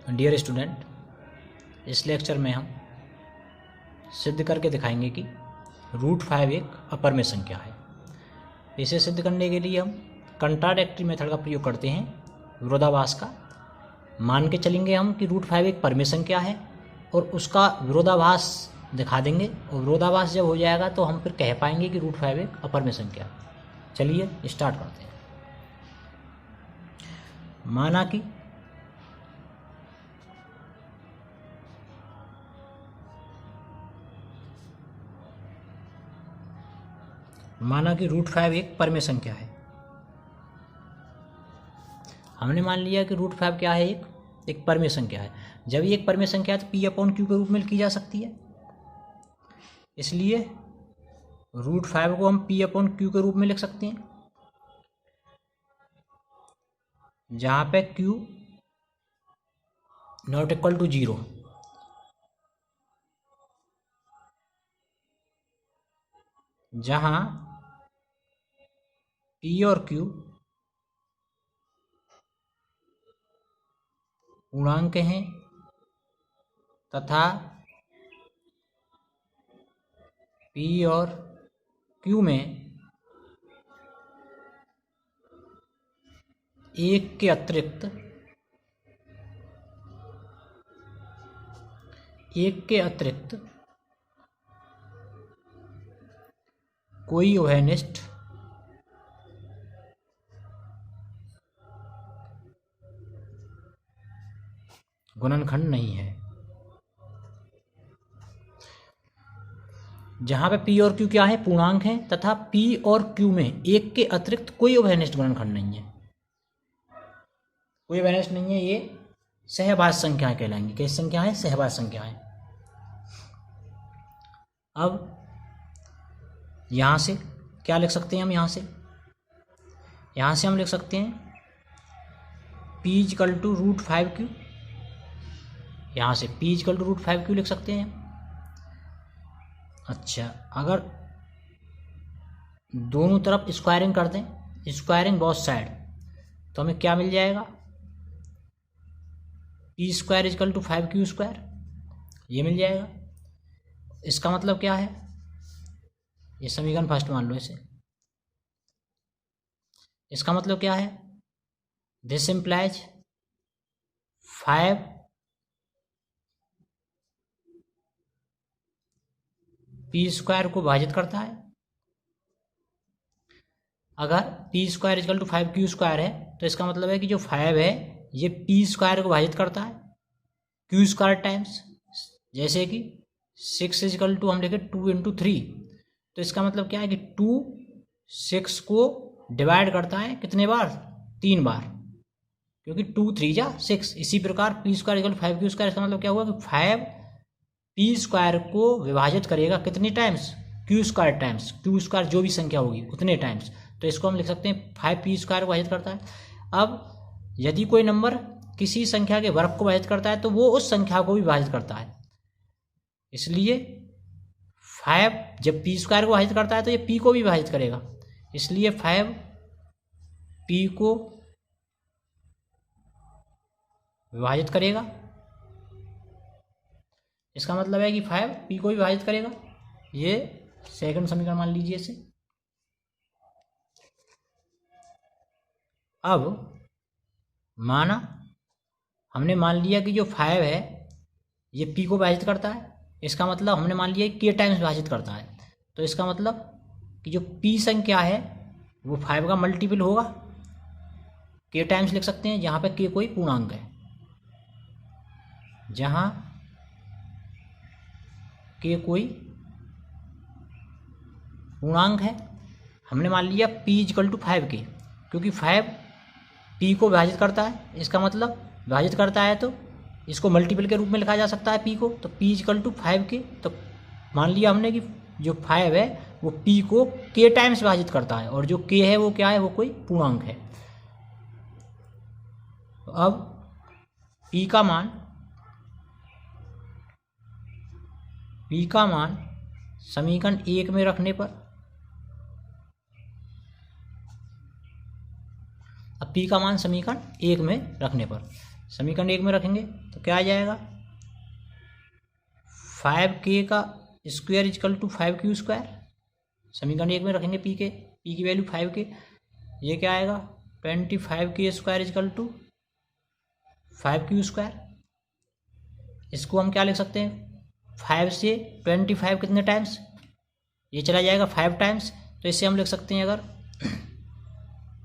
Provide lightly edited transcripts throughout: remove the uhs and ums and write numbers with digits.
Dear student, इस lecture में हम सिद्ध करके दिखाएंगे कि √5 एक अपरिमेय संख्या है। इसे सिद्ध करने के लिए हम कंट्राडिक्टरी मेथड का प्रयोग करते हैं, विरोधाभास का। मान के चलेंगे हम कि √5 एक परिमेय संख्या है और उसका विरोधाभास दिखा देंगे, और विरोधाभास जब हो जाएगा तो हम फिर कह पाएंगे कि √5 एक अपरिमेय संख्या है। चलिए स्टार्ट करते हैं। माना कि √5 एक परिमेय संख्या है। हमने मान लिया कि √5 क्या है, एक परिमेय संख्या है। जब ये एक परिमेय संख्या है तो P/Q के रूप में लिखी जा सकती है। इसलिए √5 को हम P/Q के रूप में लिख सकते हैं, जहाँ पे Q ≠ 0। जहाँ P और Q पूर्णांक हैं तथा P और Q में एक के अतिरिक्त कोई उभयनिष्ठ गुणनखंड नहीं है। जहां पे P और Q क्या है, पूर्णांक हैं तथा P और Q में एक के अतिरिक्त कोई उभयनिष्ठ गुणनखंड नहीं है। कोई उभयनिष्ठ नहीं है, ये सहभाज्य संख्याएं कहलाएंगी। कैसी संख्याएं? सहभाज्य संख्याएं। अब यहां से क्या लिख सकते हैं हम? यहां से हम लिख सकते हैं P = √5Q। यहाँ से P = √5Q लिख सकते हैं। अच्छा, अगर दोनों तरफ स्क्वायरिंग कर दें, स्क्वायरिंग बोथ साइड, तो हमें क्या मिल जाएगा? P² = 5Q², ये मिल जाएगा। इसका मतलब क्या है? ये समीकरण फर्स्ट मान लो इसे। इसका मतलब क्या है? दिस इम्प्लाइज 5 P² को विभाजित करता है। अगर P² = 5Q² है तो इसका मतलब है कि जो 5 है ये P² को विभाजित करता है Q² टाइम्स। जैसे कि 6 = हम लिखे 2 × 3, तो इसका मतलब क्या है कि 2 6 को डिवाइड करता है कितने बार? 3 बार, क्योंकि 2 3 6। इसी प्रकार P² = 5Q², इसका मतलब क्या हुआ कि 5 P² को विभाजित करेगा कितने टाइम्स? Q² times. Q² जो भी संख्या होगी उतने टाइम्स, तो इसको हम लिख सकते हैं 5 P² को विभाजित करता है। अब यदि कोई नंबर किसी संख्या के वर्ग को विभाजित करता है तो वो उस संख्या को भी विभाजित करता है। इसलिए 5 जब P² को विभाजित करता है तो ये P को भी विभाजित करेगा। इसलिए 5 P को विभाजित करेगा। इसका मतलब है कि 5 P को भी विभाजित करेगा। ये सेकंड समीकरण मान लीजिए इसे। अब माना हमने मान लिया कि जो 5 है ये P को विभाजित करता है। इसका मतलब हमने मान लिया कि K टाइम्स विभाजित करता है, तो इसका मतलब कि जो P संख्या है वो 5 का मल्टीपल होगा। K टाइम्स लिख सकते हैं, जहाँ पे K कोई पूर्णांक है। जहाँ K कोई पूर्णांक है, हमने मान लिया P = 5K, क्योंकि 5 P को विभाजित करता है। इसका मतलब विभाजित करता है तो इसको मल्टीपल के रूप में लिखा जा सकता है P को, तो P = 5K। तो मान लिया हमने कि जो 5 है वो P को K टाइम्स विभाजित करता है, और जो K है वो क्या है? वो कोई पूर्णांक है। तो अब P का मान समीकरण 1 में रखने पर, अब P का मान समीकरण 1 में रखने पर समीकरण 1 में रखेंगे तो क्या आ जाएगा, 5k का square is equal to 5q square. समीकरण 1 में रखेंगे पी की वैल्यू 5k, ये क्या आएगा 25k square is equal to 5q square. इसको हम क्या लिख सकते हैं, 5 से 25 कितने टाइम्स, ये चला जाएगा 5 टाइम्स, तो इससे हम लिख सकते हैं अगर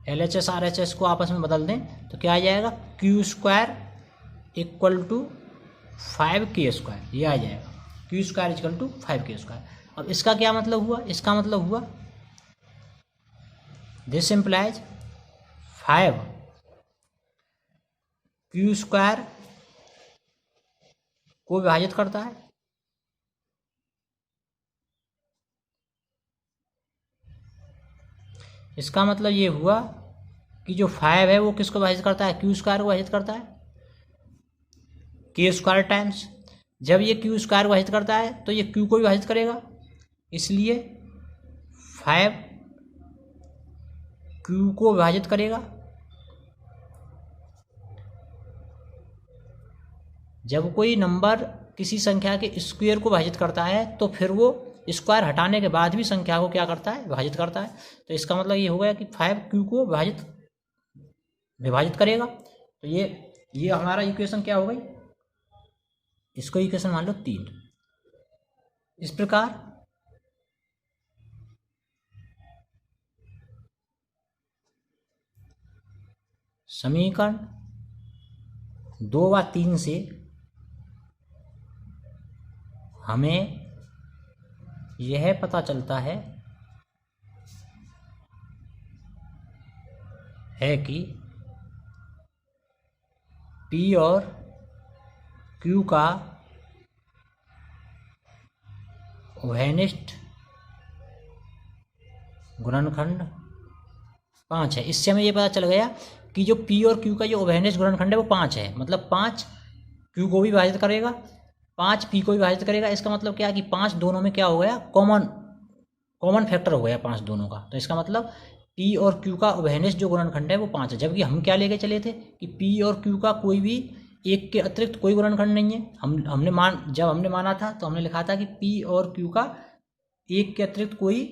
LHS RHS को आपस में बदल दें तो क्या आ जाएगा, q square equal to 5k square, ये आ जाएगा q square equal to 5k square. अब इसका क्या मतलब हुआ, इसका मतलब हुआ दिस इम्प्लाइज 5q स्क्वायर को विभाजित करता है, इसका मतलब ये हुआ कि जो 5 है वो किसको विभाजित करता है, q स्क्वायर को विभाजित करता है k स्क्वायर टाइम्स। जब ये q स्क्वायर को विभाजित करता है तो ये q को विभाजित करेगा, इसलिए 5 q को विभाजित करेगा। जब कोई नंबर किसी संख्या के स्क्वायर को विभाजित करता है तो फिर वो स्क्वायर हटाने के बाद भी संख्या को क्या करता है, विभाजित करता है। तो इसका मतलब ये हो गया कि 5q को विभाजित करेगा। तो ये हमारा इक्वेशन क्या हो गई, इसको इक्वेशन मान लो 3। इस प्रकार समीकरण 2 व 3 से हमें यह पता चलता है कि P और Q का उभयनिष्ठ गुणनखंड 5 है। इससे हमें ये पता चल गया कि जो P और Q का जो उभयनिष्ठ गुणनखंड है वो 5 है, मतलब 5 Q को भी विभाजित करेगा, 5 P को भी विभाजित करेगा। इसका मतलब क्या कि 5 दोनों में क्या हो गया, कॉमन फैक्टर हो गया 5 दोनों का। तो इसका मतलब P और Q का उभयनिष्ठ जो गुणनखंड है वो 5 है। जबकि हम क्या लेके चले थे कि P और Q का कोई भी एक के अतिरिक्त कोई गुणनखंड नहीं है। जब हमने माना था तो हमने लिखा था कि P और Q का एक के अतिरिक्त कोई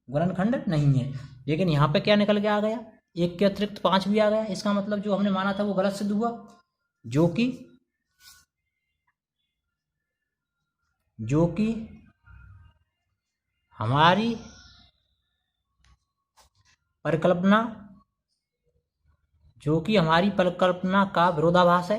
गुणनखंड नहीं है, लेकिन यहाँ पे क्या निकल के आ गया, एक के अतिरिक्त 5 भी आ गया। इसका मतलब जो हमने माना था वो गलत सिद्ध हुआ, जो कि हमारी परिकल्पना का विरोधाभास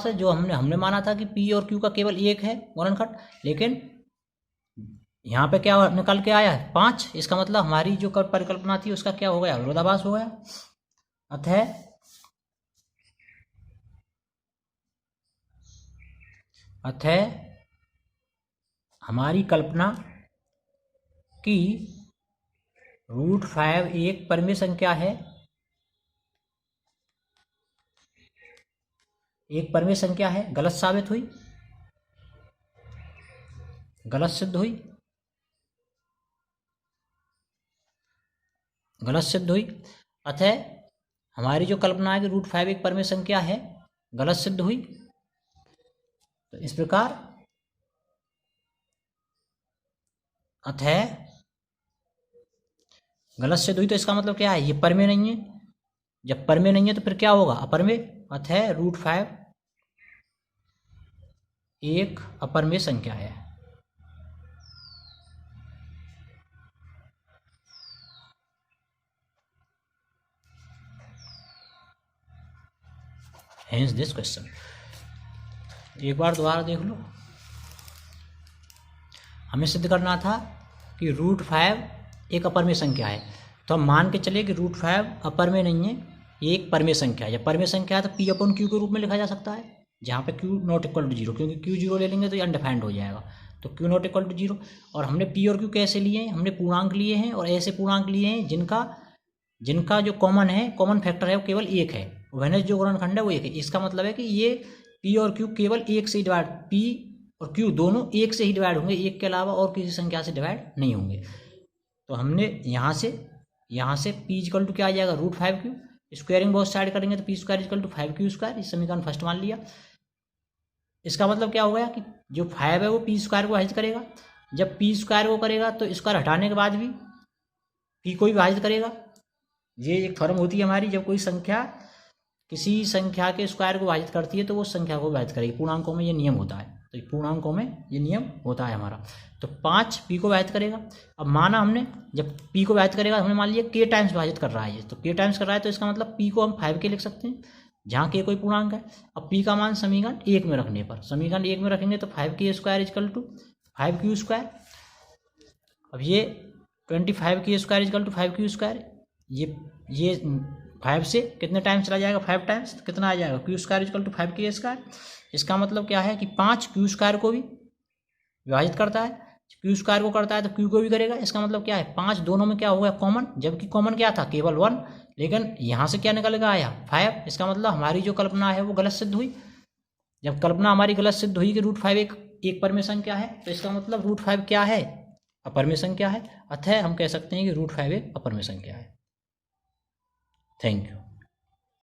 है, जो हमने माना था कि P और Q का केवल एक है गुणनखंड, लेकिन यहाँ पे क्या निकल के आया है 5। इसका मतलब हमारी जो परिकल्पना थी उसका क्या हो गया, विरोधाभास हो गया। अतः हमारी कल्पना कि √5 एक परिमेय संख्या है, गलत साबित हुई, गलत सिद्ध हुई। अतः हमारी जो कल्पना है कि √5 एक परिमेय संख्या है, गलत सिद्ध हुई। तो इस प्रकार अतः गलत सिद्ध हुई। तो इसका मतलब क्या है, ये परिमेय नहीं है। जब परिमेय नहीं है तो फिर क्या होगा, अपरिमेय। अतः √5 एक अपरिमेय संख्या है। Hence this question. एक बार दोबारा देख लो, हमें सिद्ध करना था कि √5 एक अपरिमेय संख्या है, तो हम मान के चले कि √5 अपरिमेय नहीं है, ये एक परिमेय संख्या है। जब परिमेय संख्या है तो P/Q के रूप में लिखा जा सकता है, जहाँ पे Q ≠ 0, क्योंकि Q 0 ले लेंगे तो ये अनडिफाइंड हो जाएगा। तो Q ≠ 0। और हमने P और Q कैसे लिए हैं, हमने पूर्णांक लिए हैं, और ऐसे पूर्णांक लिए हैं जिनका जो कॉमन फैक्टर है वो केवल एक है, उभयनिष्ठ जो गुणनखंड है वो एक है। इसका मतलब है कि ये P और Q केवल एक से डिवाइड, P और Q दोनों एक से ही डिवाइड होंगे, एक के अलावा और किसी संख्या से डिवाइड नहीं होंगे। तो हमने यहाँ से यहाँ से p इक्वल टू क्या आ जाएगा √5q, स्क्वायरिंग बोथ साइड करेंगे तो p² इक्वल टू 5q², इस समीकरण फर्स्ट मान लिया। इसका मतलब क्या हो गया कि जो 5 है वो p² को विभाजित करेगा, जब p² को करेगा तो स्क्वायर हटाने के बाद भी p को भी विभाजित करेगा। ये एक फॉर्म होती है हमारी, जब कोई संख्या किसी संख्या के स्क्वायर को विभाजित करती है तो वो संख्या को विभाजित करेगी। पूर्णांकों में ये नियम होता है, तो पूर्णांकों में ये नियम होता है हमारा। तो 5 p को विभाजित करेगा। अब माना हमने जब p को विभाजित करेगा, हमने मान लिया k टाइम्स विभाजित कर रहा है ये, तो k टाइम्स कर रहा है तो इसका मतलब p को हम 5 के लिख सकते हैं, जहाँ k कोई पूर्णांक है। अब p का मान समीकरण 1 में रखने पर, समीकरण 1 में रखेंगे तो 5k² इक्वल टू 5q²। अब ये 25k² इक्वल टू 5q², ये 5 से कितने टाइम्स चला जाएगा 5 टाइम्स, तो कितना आ जाएगा q² इक्वल टू 5k²। इसका मतलब क्या है कि 5 q² को भी विभाजित करता है, q² को करता है तो q को भी करेगा। इसका मतलब क्या है 5 दोनों में क्या हो गया कॉमन, जबकि कॉमन क्या था केवल 1, लेकिन यहाँ से क्या निकल गया आया 5। इसका मतलब हमारी जो कल्पना है वो गलत सिद्ध हुई। जब कल्पना हमारी गलत सिद्ध हुई कि √5 एक परमेय संख्या है, तो इसका मतलब √5 क्या है अपरमेय संख्या है, अतः हम कह सकते हैं कि √5 एक अपरमेय संख्या है। Thank you.